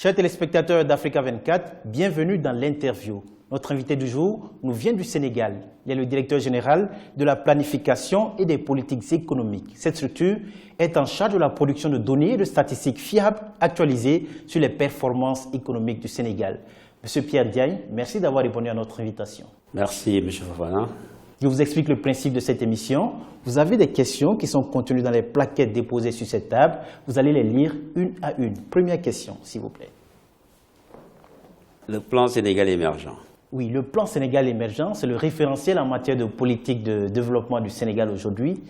Chers téléspectateurs d'Africa 24, bienvenue dans l'interview. Notre invité du jour nous vient du Sénégal. Il est le directeur général de la planification et des politiques économiques. Cette structure est en charge de la production de données et de statistiques fiables actualisées sur les performances économiques du Sénégal. Monsieur Pierre Diagne, merci d'avoir répondu à notre invitation. Merci, M. Fofana. Je vous explique le principe de cette émission. Vous avez des questions qui sont contenues dans les plaquettes déposées sur cette table. Vous allez les lire une à une. Première question, s'il vous plaît. Le plan Sénégal émergent. Oui, le plan Sénégal émergent, c'est le référentiel en matière de politique de développement du Sénégal aujourd'hui.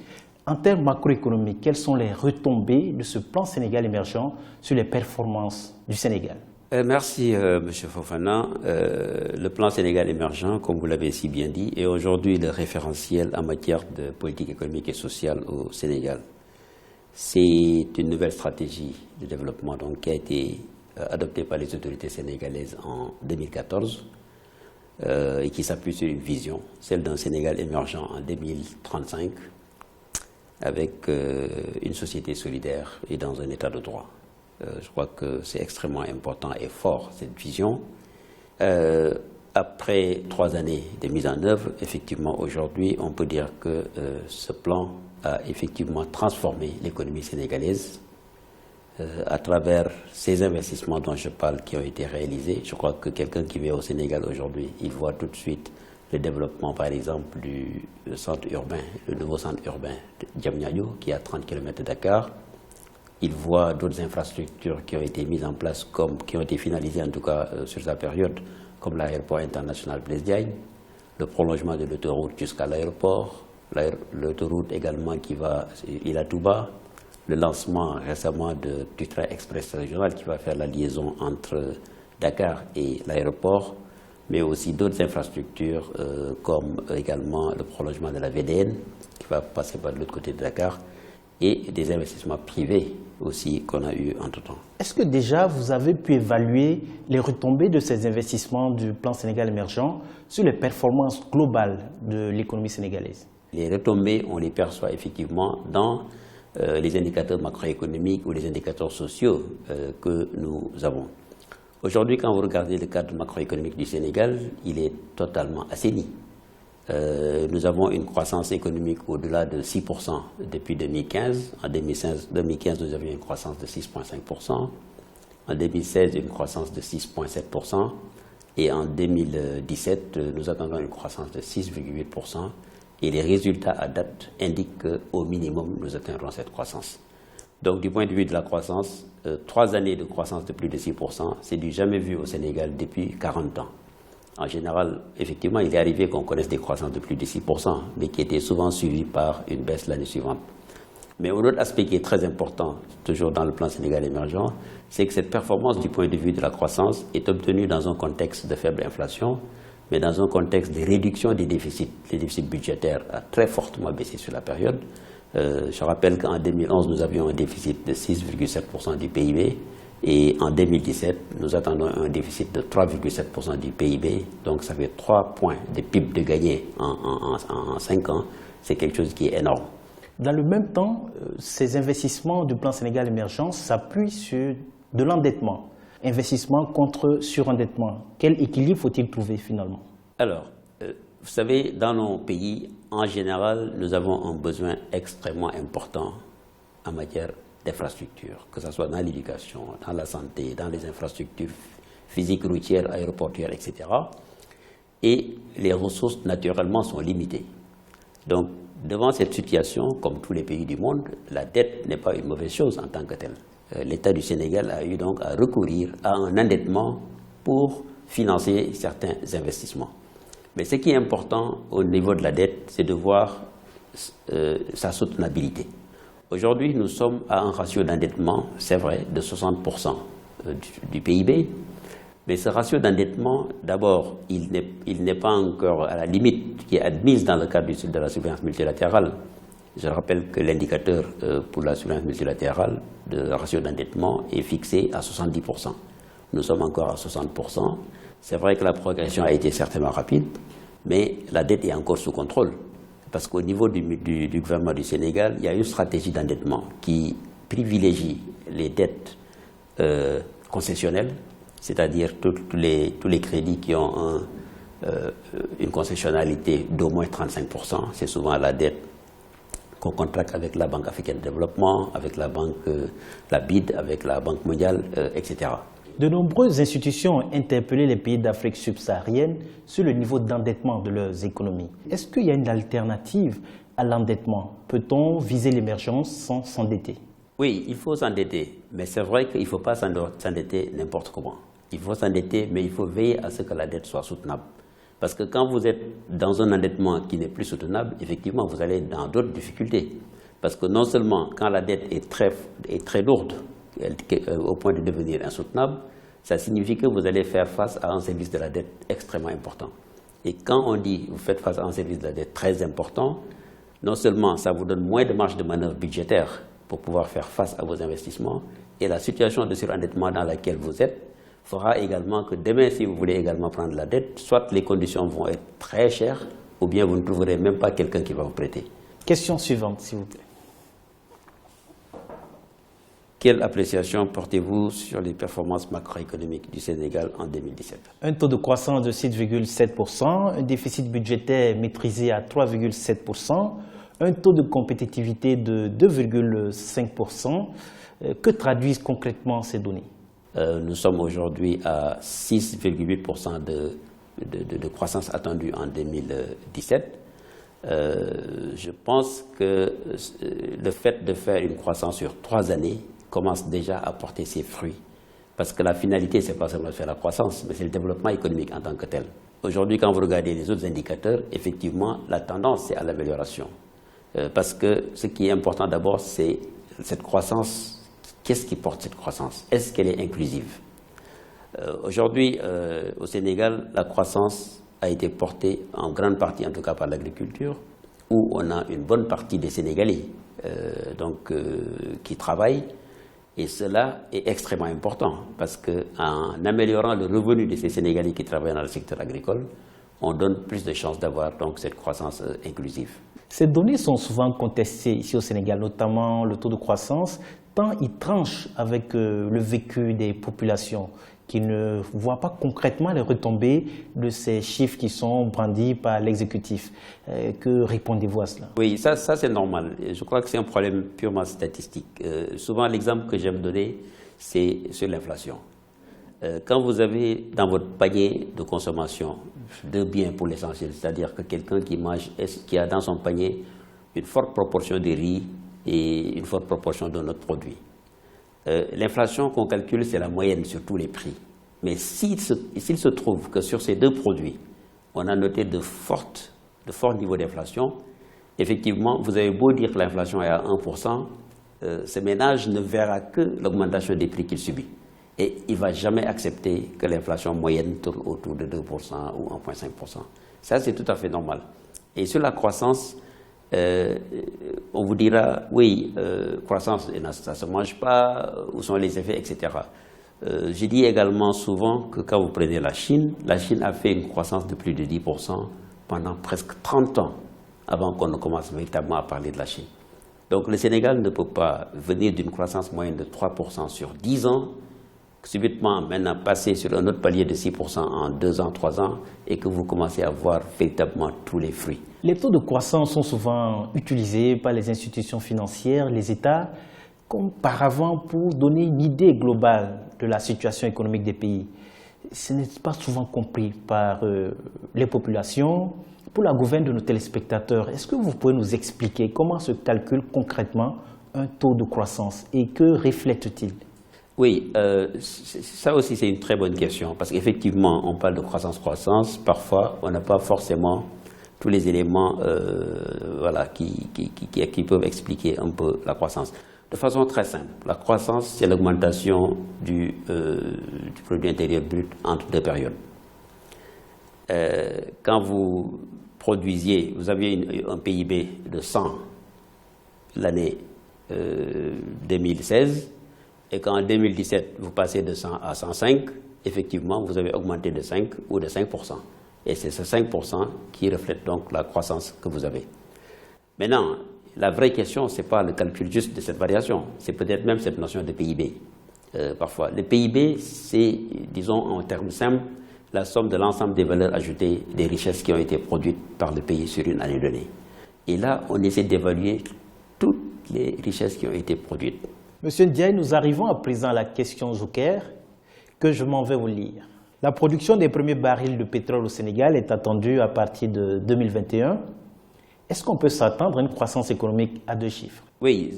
En termes macroéconomiques, quelles sont les retombées de ce plan Sénégal émergent sur les performances du Sénégal? Merci, M. Fofana. Le plan Sénégal émergent, comme vous l'avez si bien dit, est aujourd'hui le référentiel en matière de politique économique et sociale au Sénégal. C'est une nouvelle stratégie de développement donc, qui a été adoptée par les autorités sénégalaises en 2014 et qui s'appuie sur une vision, celle d'un Sénégal émergent en 2035 avec une société solidaire et dans un état de droit. Je crois que c'est extrêmement important et fort, cette vision. Après 3 années de mise en œuvre, effectivement, aujourd'hui, on peut dire que ce plan a effectivement transformé l'économie sénégalaise à travers ces investissements dont je parle qui ont été réalisés. Je crois que quelqu'un qui vient au Sénégal aujourd'hui, il voit tout de suite le développement, par exemple, du centre urbain, le nouveau centre urbain de Diamniadio, qui est à 30 km de Dakar. Il voit d'autres infrastructures qui ont été mises en place, qui ont été finalisées en tout cas sur sa période, comme l'aéroport international Blaise Diagne, le prolongement de l'autoroute jusqu'à l'aéroport, l'autoroute également qui va Ila Touba, le lancement récemment du train express régional qui va faire la liaison entre Dakar et l'aéroport, mais aussi d'autres infrastructures comme également le prolongement de la VDN qui va passer par l'autre côté de Dakar, et des investissements privés aussi qu'on a eu entre-temps. Est-ce que déjà vous avez pu évaluer les retombées de ces investissements du plan Sénégal émergent sur les performances globales de l'économie sénégalaise? Les retombées, on les perçoit effectivement dans les indicateurs macroéconomiques ou les indicateurs sociaux que nous avons. Aujourd'hui, quand vous regardez le cadre macroéconomique du Sénégal, il est totalement assaini. Nous avons une croissance économique au-delà de 6% depuis 2015. En 2015, nous avions une croissance de 6,5%. En 2016, une croissance de 6,7%. Et en 2017, nous attendons une croissance de 6,8%. Et les résultats à date indiquent qu'au minimum, nous atteindrons cette croissance. Donc, du point de vue de la croissance, 3 années de croissance de plus de 6%, c'est du jamais vu au Sénégal depuis 40 ans. En général, effectivement, il est arrivé qu'on connaisse des croissances de plus de 6%, mais qui étaient souvent suivies par une baisse l'année suivante. Mais un autre aspect qui est très important, toujours dans le plan Sénégal émergent, c'est que cette performance du point de vue de la croissance est obtenue dans un contexte de faible inflation, mais dans un contexte de réduction des déficits. Les déficits budgétaires ont très fortement baissé sur la période. Je rappelle qu'en 2011, nous avions un déficit de 6,7% du PIB. Et en 2017, nous attendons un déficit de 3,7% du PIB. Donc ça fait 3 points de PIB de gagné en 5 ans. C'est quelque chose qui est énorme. Dans le même temps, ces investissements du plan Sénégal émergent s'appuient sur de l'endettement. Investissement contre surendettement. Quel équilibre faut-il trouver finalement? Alors, vous savez, dans nos pays, en général, nous avons un besoin extrêmement important en matière d'infrastructures, que ce soit dans l'éducation, dans la santé, dans les infrastructures physiques, routières, aéroportuaires, etc. Et les ressources, naturellement, sont limitées. Donc, devant cette situation, comme tous les pays du monde, la dette n'est pas une mauvaise chose en tant que telle. L'État du Sénégal a eu donc à recourir à un endettement pour financer certains investissements. Mais ce qui est important au niveau de la dette, c'est de voir sa soutenabilité. Aujourd'hui, nous sommes à un ratio d'endettement, c'est vrai, de 60% du PIB. Mais ce ratio d'endettement, d'abord, il n'est pas encore à la limite qui est admise dans le cadre de la surveillance multilatérale. Je rappelle que l'indicateur pour la surveillance multilatérale de ratio d'endettement est fixé à 70%. Nous sommes encore à 60%. C'est vrai que la progression a été certainement rapide, mais la dette est encore sous contrôle. Parce qu'au niveau du gouvernement du Sénégal, il y a une stratégie d'endettement qui privilégie les dettes concessionnelle, c'est-à-dire tous les crédits qui ont une concessionnalité d'au moins 35%. C'est souvent la dette qu'on contracte avec la Banque africaine de développement, avec la BID, avec la Banque mondiale, etc. De nombreuses institutions ont interpellé les pays d'Afrique subsaharienne sur le niveau d'endettement de leurs économies. Est-ce qu'il y a une alternative à l'endettement? Peut-on viser l'émergence sans s'endetter? Oui, il faut s'endetter, mais c'est vrai qu'il ne faut pas s'endetter n'importe comment. Il faut s'endetter, mais il faut veiller à ce que la dette soit soutenable. Parce que quand vous êtes dans un endettement qui n'est plus soutenable, effectivement, vous allez dans d'autres difficultés. Parce que non seulement quand la dette est très lourde, au point de devenir insoutenable, ça signifie que vous allez faire face à un service de la dette extrêmement important. Et quand on dit vous faites face à un service de la dette très important, non seulement ça vous donne moins de marge de manœuvre budgétaire pour pouvoir faire face à vos investissements, et la situation de surendettement dans laquelle vous êtes fera également que demain, si vous voulez également prendre la dette, soit les conditions vont être très chères, ou bien vous ne trouverez même pas quelqu'un qui va vous prêter. Question suivante, s'il vous plaît. Quelle appréciation portez-vous sur les performances macroéconomiques du Sénégal en 2017? Un taux de croissance de 6,7%, un déficit budgétaire maîtrisé à 3,7%, un taux de compétitivité de 2,5%. Que traduisent concrètement ces données? Nous sommes aujourd'hui à 6,8% de croissance attendue en 2017. Je pense que le fait de faire une croissance sur 3 années commence déjà à porter ses fruits. Parce que la finalité, ce n'est pas seulement de faire la croissance, mais c'est le développement économique en tant que tel. Aujourd'hui, quand vous regardez les autres indicateurs, effectivement, la tendance, c'est à l'amélioration. Parce que ce qui est important d'abord, c'est cette croissance. Qu'est-ce qui porte cette croissance? Est-ce qu'elle est inclusive? Aujourd'hui, au Sénégal, la croissance a été portée en grande partie, en tout cas par l'agriculture, où on a une bonne partie des Sénégalais qui travaillent. Et cela est extrêmement important parce qu'en améliorant le revenu de ces Sénégalais qui travaillent dans le secteur agricole, on donne plus de chances d'avoir donc cette croissance inclusive. Ces données sont souvent contestées ici au Sénégal, notamment le taux de croissance, tant il tranche avec le vécu des populations qui ne voient pas concrètement les retombées de ces chiffres qui sont brandis par l'exécutif. Que répondez-vous à cela? Oui, ça c'est normal. Je crois que c'est un problème purement statistique. Souvent, l'exemple que j'aime donner, c'est sur l'inflation. Quand vous avez dans votre panier de consommation de biens pour l'essentiel, c'est-à-dire que quelqu'un qui a dans son panier une forte proportion de riz et une forte proportion de notre produit. L'inflation qu'on calcule, c'est la moyenne sur tous les prix. Mais s'il se trouve que sur ces deux produits, on a noté de forts niveaux d'inflation, effectivement, vous avez beau dire que l'inflation est à 1%, ce ménage ne verra que l'augmentation des prix qu'il subit. Et il ne va jamais accepter que l'inflation moyenne tourne autour de 2% ou 1,5%. Ça, c'est tout à fait normal. Et sur la croissance, on vous dira, oui, croissance, ça ne se mange pas, où sont les effets, etc. Je dis également souvent que quand vous prenez la Chine a fait une croissance de plus de 10% pendant presque 30 ans avant qu'on ne commence véritablement à parler de la Chine. Donc le Sénégal ne peut pas venir d'une croissance moyenne de 3% sur 10 ans, subitement maintenant passer sur un autre palier de 6% en 2 ans, 3 ans, et que vous commencez à voir véritablement tous les fruits. Les taux de croissance sont souvent utilisés par les institutions financières, les États, comme par avant pour donner une idée globale de la situation économique des pays. Ce n'est pas souvent compris par les populations. Pour la gouverne de nos téléspectateurs, est-ce que vous pouvez nous expliquer comment se calcule concrètement un taux de croissance et que reflète-t-il? Oui, ça aussi c'est une très bonne question parce qu'effectivement on parle de croissance, parfois on n'a pas forcément tous les éléments qui peuvent expliquer un peu la croissance. De façon très simple, la croissance c'est l'augmentation du produit intérieur brut entre deux périodes. Quand vous produisiez, vous aviez un PIB de 100 l'année 2016, et qu'en 2017, vous passez de 100 à 105, effectivement, vous avez augmenté de 5 ou de 5%. Et c'est ce 5% qui reflète donc la croissance que vous avez. Maintenant, la vraie question, ce n'est pas le calcul juste de cette variation, c'est peut-être même cette notion de PIB. parfois. Le PIB, c'est, disons en termes simples, la somme de l'ensemble des valeurs ajoutées, des richesses qui ont été produites par le pays sur une année donnée. Et là, on essaie d'évaluer toutes les richesses qui ont été produites. Monsieur Ndiaye, nous arrivons à présent à la question joker que je m'en vais vous lire. La production des premiers barils de pétrole au Sénégal est attendue à partir de 2021. Est-ce qu'on peut s'attendre à une croissance économique à 2 chiffres? Oui,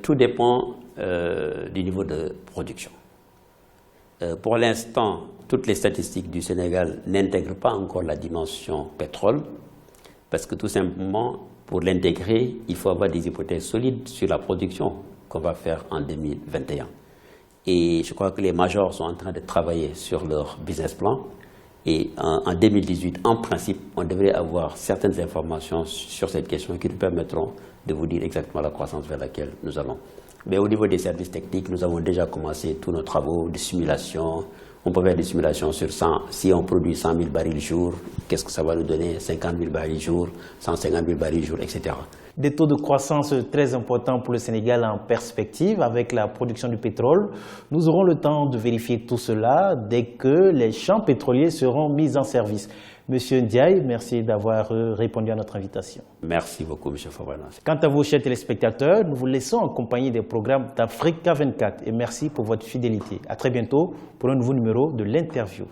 tout dépend du niveau de production. Pour l'instant, toutes les statistiques du Sénégal n'intègrent pas encore la dimension pétrole, parce que tout simplement, pour l'intégrer, il faut avoir des hypothèses solides sur la production qu'on va faire en 2021. Et je crois que les majors sont en train de travailler sur leur business plan. Et en 2018, en principe, on devrait avoir certaines informations sur cette question qui nous permettront de vous dire exactement la croissance vers laquelle nous allons. Mais au niveau des services techniques, nous avons déjà commencé tous nos travaux de simulation. On peut faire des simulations sur 100. Si on produit 100 000 barils jour, qu'est-ce que ça va nous donner? 50 000 barils jour, 150 000 barils jour, etc. Des taux de croissance très importants pour le Sénégal en perspective avec la production du pétrole. Nous aurons le temps de vérifier tout cela dès que les champs pétroliers seront mis en service. Monsieur Ndiaye, merci d'avoir répondu à notre invitation. Merci beaucoup, M. Fofana. Quant à vous, chers téléspectateurs, nous vous laissons en compagnie des programmes d'Africa 24 et merci pour votre fidélité. À très bientôt pour un nouveau numéro de l'interview.